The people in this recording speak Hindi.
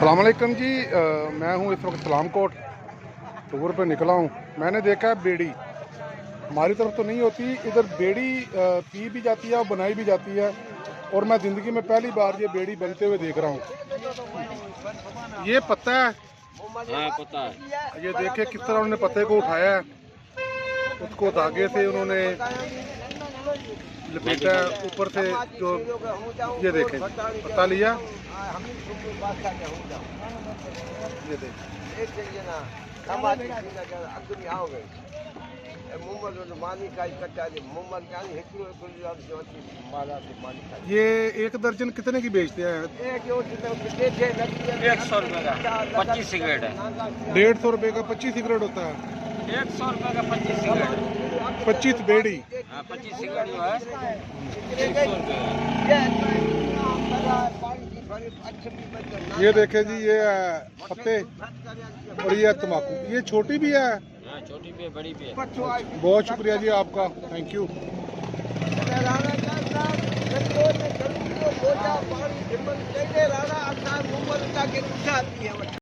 अस्सलाम वालेकुम जी। मैं हूँ इस वक्त सलामकोट टूर पे निकला हूँ। मैंने देखा है बेड़ी, हमारी तरफ तो नहीं होती, इधर बेड़ी पी भी जाती है और बनाई भी जाती है। और मैं ज़िंदगी में पहली बार ये बेड़ी बनते हुए देख रहा हूँ। ये पत्ता है, हाँ पता है। ये देखे किस तरह उन्होंने पत्ते को उठाया है, उसको धागे से उन्होंने लपेटा है ऊपर से। जो ये देखें, पत्ता लिया, ये देखें, ये एक दर्जन कितने की बेचते हैं? 100 रुपये का 25 सिगरेट है। 150 रुपये का 25 सिगरेट होता है। 100 रुपये का 25 सिगरेट। 25 बेड़ी। हाँ 25 सिगरेट जो है 100 रुपये। ये देखे जी, ये पत्ते और ये तम्बाकू। ये छोटी भी है? हाँ छोटी भी है, बड़ी भी है। बहुत शुक्रिया जी आपका, थैंक यू।